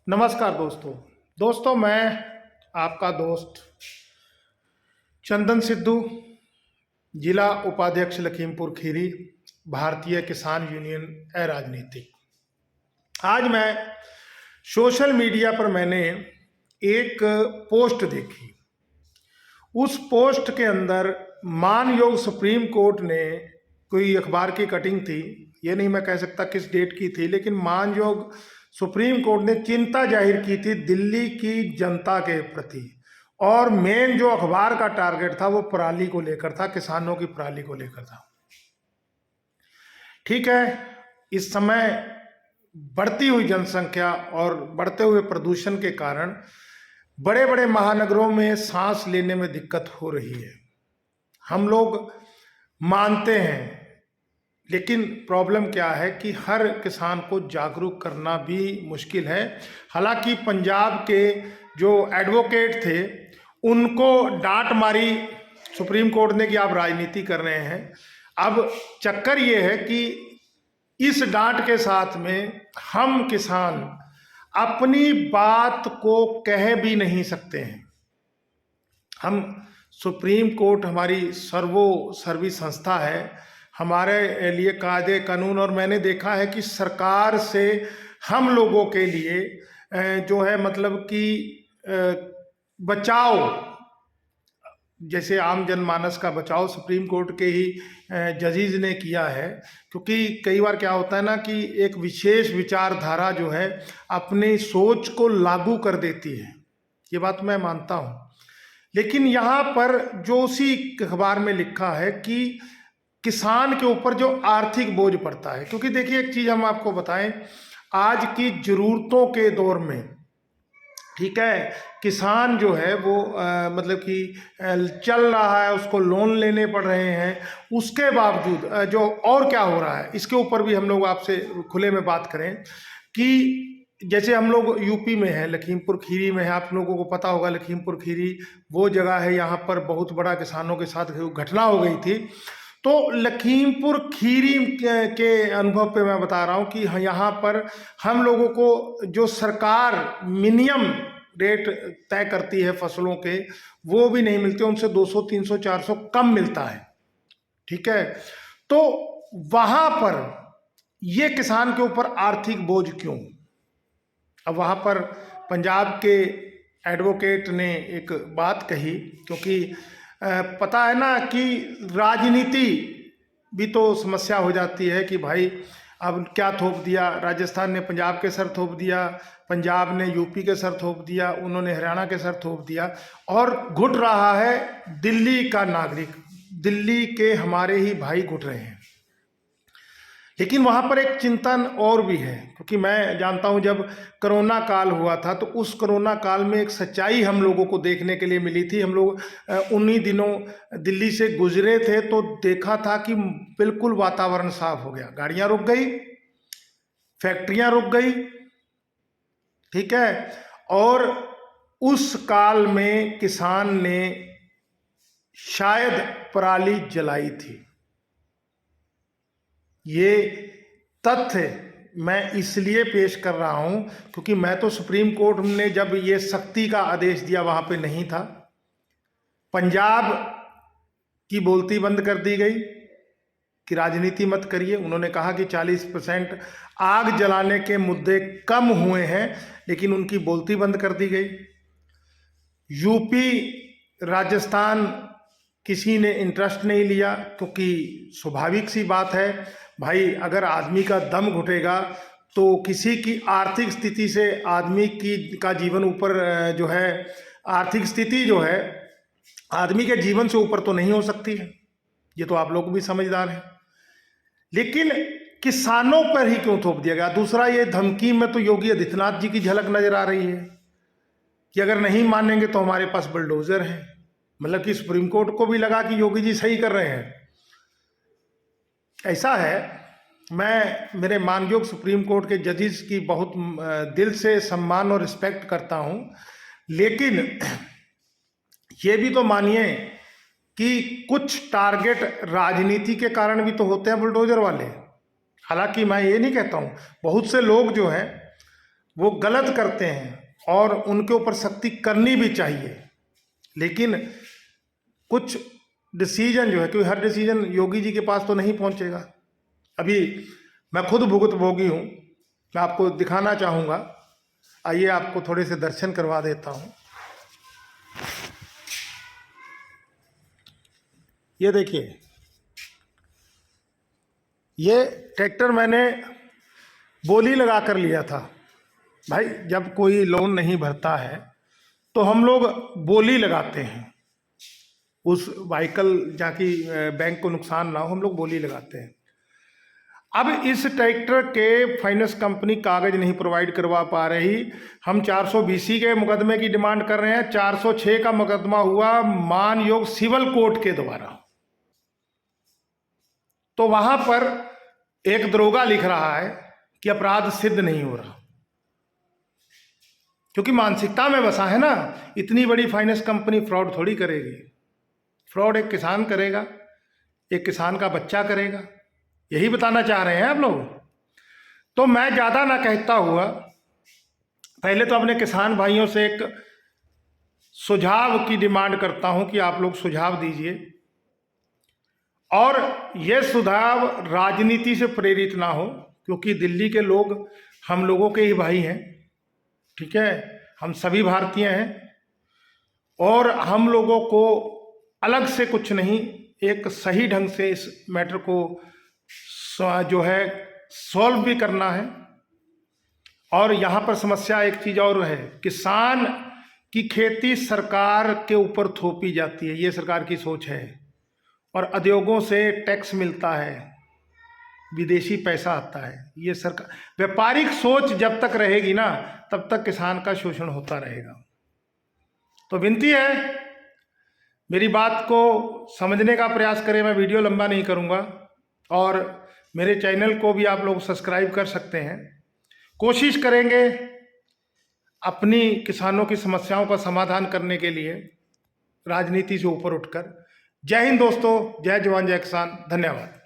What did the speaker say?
नमस्कार दोस्तों मैं आपका दोस्त चंदन सिद्धू, जिला उपाध्यक्ष लखीमपुर खीरी, भारतीय किसान यूनियन राजनीतिक। आज मैं सोशल मीडिया पर मैंने एक पोस्ट देखी। उस पोस्ट के अंदर मानयोग सुप्रीम कोर्ट ने, कोई अखबार की कटिंग थी, ये नहीं मैं कह सकता किस डेट की थी, लेकिन मानयोग सुप्रीम कोर्ट ने चिंता जाहिर की थी दिल्ली की जनता के प्रति। और मेन जो अखबार का टारगेट था वो पराली को लेकर था, किसानों की पराली को लेकर था। ठीक है, इस समय बढ़ती हुई जनसंख्या और बढ़ते हुए प्रदूषण के कारण बड़े बड़े महानगरों में सांस लेने में दिक्कत हो रही है, हम लोग मानते हैं। लेकिन प्रॉब्लम क्या है कि हर किसान को जागरूक करना भी मुश्किल है। हालांकि पंजाब के जो एडवोकेट थे उनको डांट मारी सुप्रीम कोर्ट ने कि आप राजनीति कर रहे हैं। अब चक्कर ये है कि इस डांट के साथ में हम किसान अपनी बात को कह भी नहीं सकते हैं। हम सुप्रीम कोर्ट हमारी सर्वी संस्था है, हमारे लिए कायदे कानून, और मैंने देखा है कि सरकार से हम लोगों के लिए जो है मतलब कि बचाव, जैसे आम जनमानस का बचाव सुप्रीम कोर्ट के ही जजेस ने किया है। क्योंकि कई बार क्या होता है ना कि एक विशेष विचारधारा जो है अपनी सोच को लागू कर देती है, ये बात मैं मानता हूँ। लेकिन यहाँ पर जो उसी अखबार में लिखा है कि किसान के ऊपर जो आर्थिक बोझ पड़ता है, क्योंकि देखिए एक चीज हम आपको बताएं, आज की जरूरतों के दौर में, ठीक है, किसान जो है वो मतलब कि चल रहा है, उसको लोन लेने पड़ रहे हैं। उसके बावजूद जो और क्या हो रहा है इसके ऊपर भी हम लोग आपसे खुले में बात करें कि जैसे हम लोग यूपी में हैं, लखीमपुर खीरी में है, आप लोगों को पता होगा लखीमपुर खीरी वो जगह है, यहाँ पर बहुत बड़ा किसानों के साथ घटना हो गई थी। तो लखीमपुर खीरी के अनुभव पे मैं बता रहा हूँ कि यहाँ पर हम लोगों को जो सरकार मिनिमम रेट तय करती है फसलों के, वो भी नहीं मिलते, उनसे 200, 300, 400 कम मिलता है। ठीक है, तो वहाँ पर ये किसान के ऊपर आर्थिक बोझ क्यों? अब वहाँ पर पंजाब के एडवोकेट ने एक बात कही, क्योंकि पता है ना कि राजनीति भी तो समस्या हो जाती है कि भाई अब क्या थोप दिया, राजस्थान ने पंजाब के सर थोप दिया, पंजाब ने यूपी के सर थोप दिया, उन्होंने हरियाणा के सर थोप दिया, और घुट रहा है दिल्ली का नागरिक, दिल्ली के हमारे ही भाई घुट रहे हैं। लेकिन वहाँ पर एक चिंतन और भी है, क्योंकि मैं जानता हूँ जब कोरोना काल हुआ था तो उस कोरोना काल में एक सच्चाई हम लोगों को देखने के लिए मिली थी। हम लोग उन्हीं दिनों दिल्ली से गुजरे थे तो देखा था कि बिल्कुल वातावरण साफ हो गया, गाड़ियाँ रुक गई, फैक्ट्रियाँ रुक गई, ठीक है। और उस काल में किसान ने शायद पराली जलाई थी। ये तथ्य मैं इसलिए पेश कर रहा हूं क्योंकि मैं तो सुप्रीम कोर्ट ने जब ये सख्ती का आदेश दिया वहां पे नहीं था। पंजाब की बोलती बंद कर दी गई कि राजनीति मत करिए। उन्होंने कहा कि 40% आग जलाने के मुद्दे कम हुए हैं, लेकिन उनकी बोलती बंद कर दी गई। यूपी, राजस्थान किसी ने इंटरेस्ट नहीं लिया, क्योंकि स्वाभाविक सी बात है भाई, अगर आदमी का दम घुटेगा तो किसी की आर्थिक स्थिति से आदमी का जीवन ऊपर जो है, आर्थिक स्थिति जो है आदमी के जीवन से ऊपर तो नहीं हो सकती है, ये तो आप लोग भी समझदार हैं। लेकिन किसानों पर ही क्यों थोप दिया गया? दूसरा, ये धमकी में तो योगी आदित्यनाथ जी की झलक नजर आ रही है कि अगर नहीं मानेंगे तो हमारे पास बुलडोजर है। मतलब कि सुप्रीम कोर्ट को भी लगा कि योगी जी सही कर रहे हैं। ऐसा है, मैं मेरे मानयोग सुप्रीम कोर्ट के जजेस की बहुत दिल से सम्मान और रिस्पेक्ट करता हूं, लेकिन ये भी तो मानिए कि कुछ टारगेट राजनीति के कारण भी तो होते हैं बुलडोजर वाले। हालांकि मैं ये नहीं कहता हूं, बहुत से लोग जो हैं वो गलत करते हैं और उनके ऊपर सख्ती करनी भी चाहिए, लेकिन कुछ डिसीजन जो है, क्योंकि हर डिसीजन योगी जी के पास तो नहीं पहुंचेगा। अभी मैं खुद भुगतभोगी हूँ, मैं आपको दिखाना चाहूँगा। आइए आपको थोड़े से दर्शन करवा देता हूँ। ये देखिए, ये ट्रैक्टर मैंने बोली लगा कर लिया था। भाई जब कोई लोन नहीं भरता है तो हम लोग बोली लगाते हैं, उस व्हीकल जाकि बैंक को नुकसान ना हो, हम लोग बोली लगाते हैं। अब इस ट्रैक्टर के फाइनेंस कंपनी कागज नहीं प्रोवाइड करवा पा रही। हम 420 के मुकदमे की डिमांड कर रहे हैं। 406 का मुकदमा हुआ मान योग सिविल कोर्ट के द्वारा। तो वहां पर एक दरोगा लिख रहा है कि अपराध सिद्ध नहीं हो रहा, क्योंकि मानसिकता में बसा है ना। इतनी बड़ी फाइनेंस कंपनी फ्रॉड थोड़ी करेगी। फ्रॉड एक किसान करेगा, एक किसान का बच्चा करेगा। यही बताना चाह रहे हैं आप लोग। तो मैं ज़्यादा ना कहता हुआ पहले तो अपने किसान भाइयों से एक सुझाव की डिमांड करता हूं कि आप लोग सुझाव दीजिए, और यह सुझाव राजनीति से प्रेरित ना हो, क्योंकि दिल्ली के लोग हम लोगों के ही भाई हैं, ठीक है। हम सभी भारतीय हैं और हम लोगों को अलग से कुछ नहीं, एक सही ढंग से इस मैटर को जो है सॉल्व भी करना है। और यहाँ पर समस्या एक चीज़ और है, किसान की खेती सरकार के ऊपर थोपी जाती है, ये सरकार की सोच है। और उद्योगों से टैक्स मिलता है, विदेशी पैसा आता है। ये सरकार व्यापारिक सोच जब तक रहेगी ना, तब तक किसान का शोषण होता रहेगा। तो विनती है, मेरी बात को समझने का प्रयास करें। मैं वीडियो लंबा नहीं करूंगा, और मेरे चैनल को भी आप लोग सब्सक्राइब कर सकते हैं। कोशिश करेंगे अपनी किसानों की समस्याओं का समाधान करने के लिए राजनीति से ऊपर उठकर। जय हिंद दोस्तों, जय जवान जय किसान, धन्यवाद।